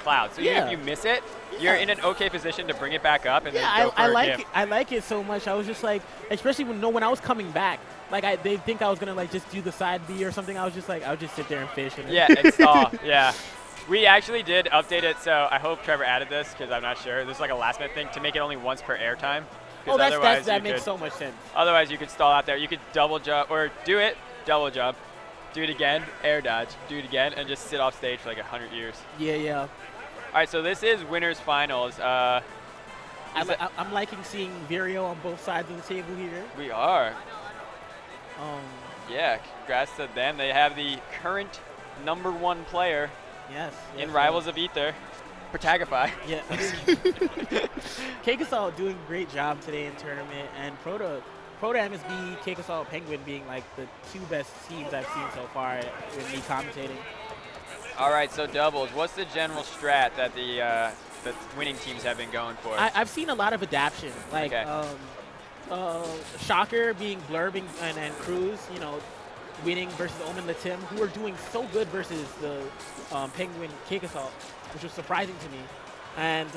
cloud. So even if you miss it, you're in an okay position to bring it back up and then go for a gift. I like it so much. I was just like, especially when I was coming back, like they think I was gonna like just do the side B or something. I was just like, I would just sit there and fish. And yeah, and stall. Yeah. We actually did update it, so I hope Trevor added this because I'm not sure. This is like a last minute thing to make it only once per air time. Oh, that makes so much sense. Otherwise, you could stall out there. You could double jump or do it, double jump, do it again, air dodge, do it again, and just sit off stage for like 100 years. Yeah, yeah. All right, so this is winners finals. I'm liking seeing Vireo on both sides of the table here. We are. Yeah, congrats to them. They have the current #1 player. Yes. In Rivals of Ether, Protagify. Yeah. CakeAssault doing a great job today in tournament, and Proto MSB, CakeAssault, Penguin being like the 2 best teams I've seen so far with me commentating. All right, so doubles. What's the general strat that the winning teams have been going for? I've seen a lot of adaptation, like Shocker being Blurbing and Cruz, you know, winning versus Omen Latim, who are doing so good versus the Penguin CakeAssault, which was surprising to me. And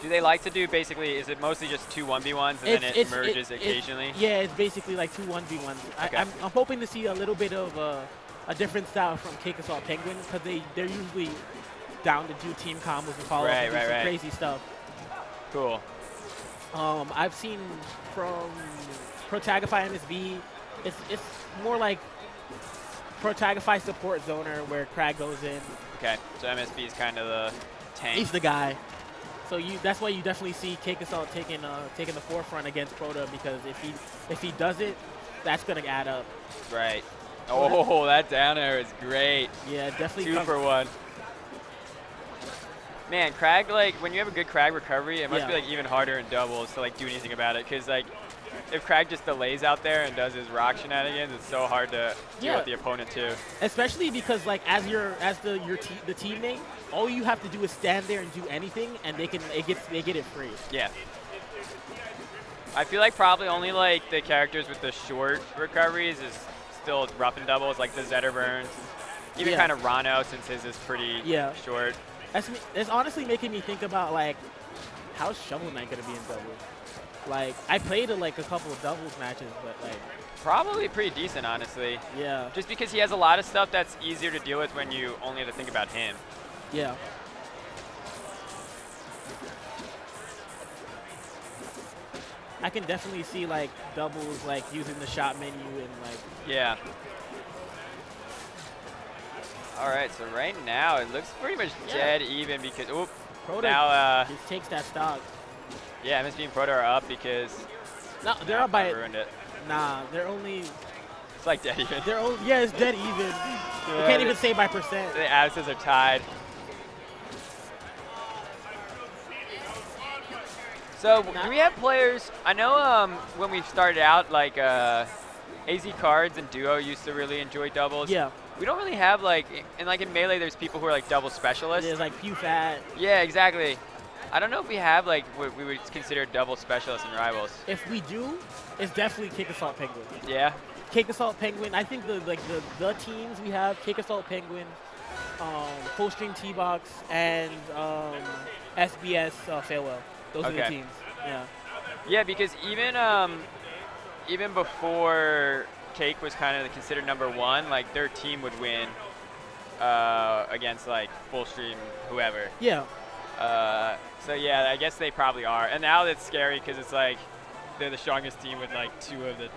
do they like to do basically, is it mostly just 2 1v1s and then it merges occasionally? Yeah, it's basically like 2 1v1s. Okay. I'm hoping to see a little bit of a different style from CakeAssault Penguin, because they're usually down to do team combos and follow up and do some crazy stuff. Cool. I've seen from Protagify MSB, it's more like Protagify support zoner where Kragg goes in. Okay, so MSB is kind of the tank. He's the guy. So that's why you definitely see CakeAssault taking the forefront against Prota, because if he does it, that's gonna add up. Right. Oh, that down air is great. Yeah, definitely. 2 for 1. Man, Kragg, like when you have a good Kragg recovery, it must be like even harder in doubles to like do anything about it, because like if Kragg just delays out there and does his rock shenanigans, it's so hard to deal with the opponent too. Especially because like as the teammate, all you have to do is stand there and do anything, and they get it free. Yeah. I feel like probably only like the characters with the short recoveries is still rough in doubles, like the Zetterburns, even kind of Rano, since his is pretty short. It's honestly making me think about like, how's Shovel Knight gonna be in doubles? Like, I played like a couple of doubles matches, but like probably pretty decent, honestly. Yeah. Just because he has a lot of stuff that's easier to deal with when you only have to think about him. Yeah. I can definitely see like doubles like using the shot menu and like. Yeah. All right, so right now it looks pretty much dead even because now just takes that stock. Yeah, MSB and Proto are up because they're up by ruined it. Nah, they're only. It's like dead even. It's dead even. You can't even say by percent. The Absas are tied. So do we have players? I know when we started out, like AZ Cards and Duo used to really enjoy doubles. Yeah. We don't really have like, and like in Melee, there's people who are like double specialists. There's like PewFat. Yeah, exactly. I don't know if we have like what we would consider double specialists in Rivals. If we do, it's definitely CakeAssault Penguin. Yeah. CakeAssault Penguin. I think the teams we have: CakeAssault Penguin, Full Stream T-Box, and SBS Farewell. Those are the teams. Yeah. Yeah, because even before Cake was kind of considered #1, like their team would win against like Full Stream whoever. Yeah. So yeah, I guess they probably are. And now it's scary because it's like they're the strongest team with like 2 of the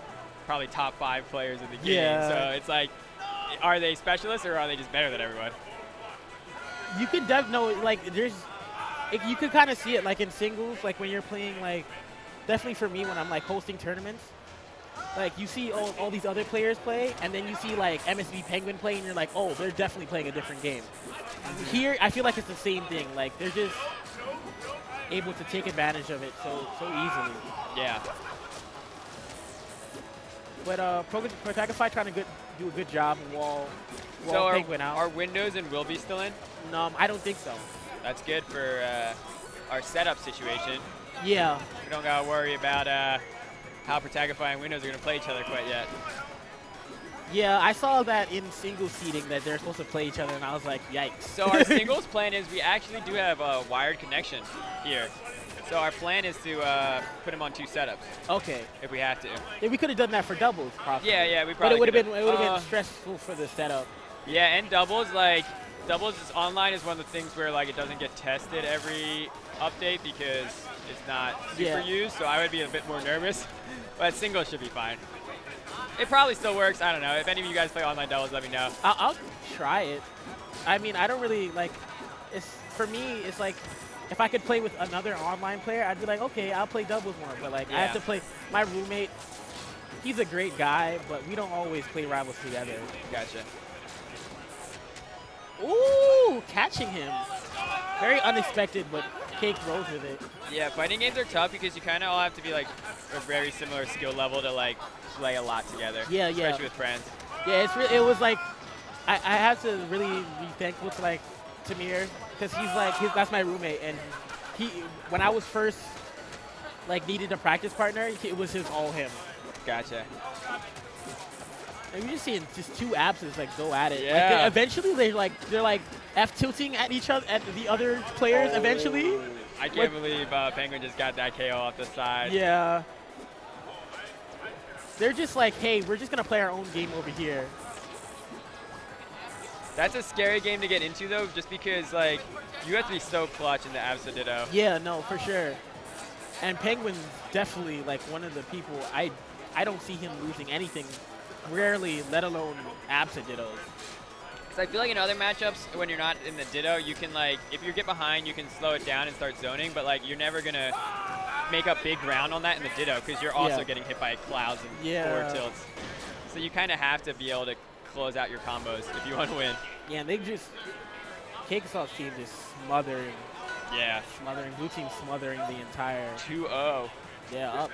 probably top 5 players in the game. Yeah. So it's like, are they specialists or are they just better than everyone? You could you could kind of see it like in singles, like when you're playing like, definitely for me when I'm like hosting tournaments, like you see all these other players play, and then you see like MSB Penguin play, and you're like, oh, they're definitely playing a different game. Here, I feel like it's the same thing. Like they're just able to take advantage of it so easily. Yeah. But Protagify trying to do a good job and wall Penguin out. Are Windows and Will be still in? No, I don't think so. That's good for our setup situation. Yeah. We don't gotta worry about how Protagify and Windows are gonna play each other quite yet. Yeah, I saw that in single seating that they're supposed to play each other, and I was like, yikes. So our singles plan is we actually do have a wired connection here. So our plan is to put him on 2 setups. Okay. If we have to. Yeah, we could have done that for doubles, possibly. Yeah, we probably. But it would have been stressful for the setup. Yeah, and doubles online is one of the things where like it doesn't get tested every update because it's not super used. So I would be a bit more nervous, but singles should be fine. It probably still works. I don't know. If any of you guys play online doubles, let me know. I'll try it. I mean, I don't really like. For me, it's like if I could play with another online player, I'd be like, okay, I'll play doubles more. But like, I have to play my roommate. He's a great guy, but we don't always play rivals together. Gotcha. Ooh, catching him. Very unexpected, but Cake rolls with it. Yeah, fighting games are tough because you kind of all have to be like a very similar skill level to like play a lot together. Yeah, especially with friends. Yeah, it was like I have to really be thankful to like Tamir because he's like that's my roommate, and when I was first like needed a practice partner, it was all him. Gotcha. And you're just seeing just 2 Absas like go at it. Yeah. Like, eventually they're like F tilting at each other at the other players. Eventually. I can't believe Penguin just got that KO off the side. Yeah. They're just like, hey, we're just gonna play our own game over here. That's a scary game to get into though, just because like you have to be so clutch in the Absa Ditto. Yeah, no, for sure. And Penguin's definitely like one of the people I don't see him losing anything. Rarely, let alone Absa Dittos. So I feel like in other matchups, when you're not in the Ditto, you can like, if you get behind, you can slow it down and start zoning, but like you're never gonna make up big ground on that in the Ditto because you're also getting hit by clouds and forward tilts. So you kind of have to be able to close out your combos if you want to win. Yeah, and they just, CakeAssault's team just smothering. Yeah. Smothering, blue team smothering the entire. 2-0. Yeah,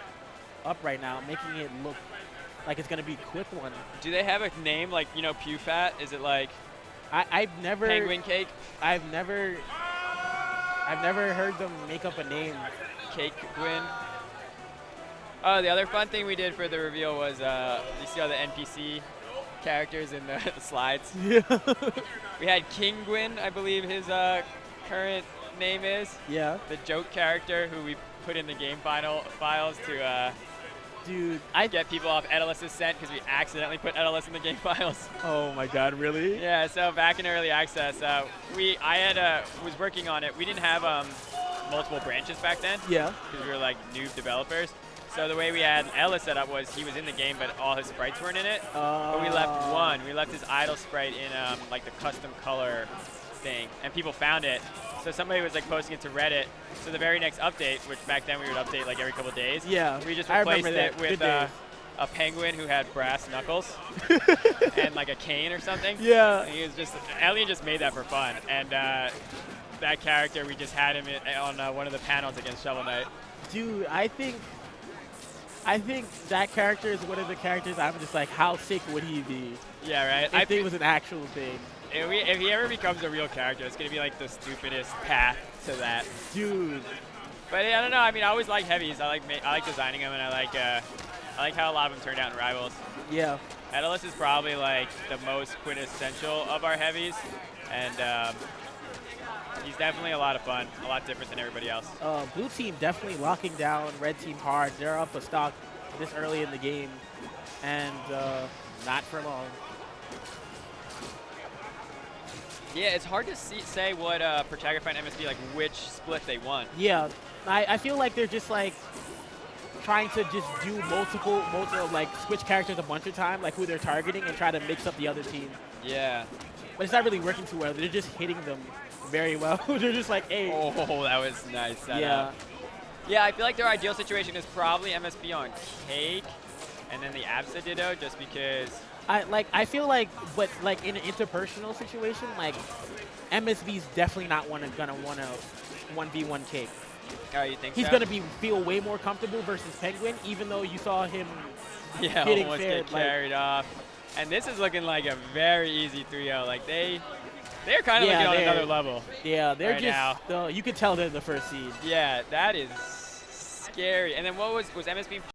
up right now, making it look like it's gonna be a quick one. Do they have a name like, you know, PewFat? Is it like I've never Penguin Cake? I've never heard them make up a name. Cake Gwyn. Oh, the other fun thing we did for the reveal was you see all the NPC characters in the slides. Yeah. We had King Gwyn, I believe his current name is. Yeah. The joke character who we put in the game files to Dude, get people off Edelus' scent because we accidentally put Edelus in the game files. Oh my God, really? Yeah, so back in early access, I was working on it. We didn't have multiple branches back then. Yeah. Because we were like noob developers. So the way we had Edelus set up was he was in the game, but all his sprites weren't in it. But we left one. We left his idle sprite in like the custom color thing, and people found it. So somebody was like posting it to Reddit. So the very next update, which back then we would update like every couple of days. Yeah. We just replaced it with a penguin who had brass knuckles and like a cane or something. Yeah. And he was just, Alien just made that for fun. And that character, we just had him on one of the panels against Shovel Knight. Dude, I think that character is one of the characters I'm just like, how sick would he be? Yeah, right. If it was an actual thing. If he ever becomes a real character, it's gonna be like the stupidest path to that. Dude. But I don't know. I mean, I always like heavies. I like designing them, and I like how a lot of them turned out in Rivals. Yeah. Edelus is probably like the most quintessential of our heavies, and he's definitely a lot of fun, a lot different than everybody else. Blue team definitely locking down red team hard. They're up a stock this early in the game, and not for long. Yeah, it's hard to say what Protagify and MSB, like which split they won. Yeah, I feel like they're just like trying to just do multiple like switch characters a bunch of times, like who they're targeting, and try to mix up the other team. Yeah. But it's not really working too well. They're just hitting them very well. They're just like, hey. Oh, that was nice. Yeah. Yeah, I feel like their ideal situation is probably MSB on Cake, and then the Absa Ditto, just because. I feel like, but like in an interpersonal situation, like MSB's definitely not gonna wanna 1v1 Cake. Oh, you think He's so? gonna feel way more comfortable versus Penguin, even though you saw him almost get carried off. And this is looking like a very easy 3-0. Like they're kind of looking on another level. Yeah, they're right just you could tell they're the first seed. Yeah, that is scary. And then what was MSB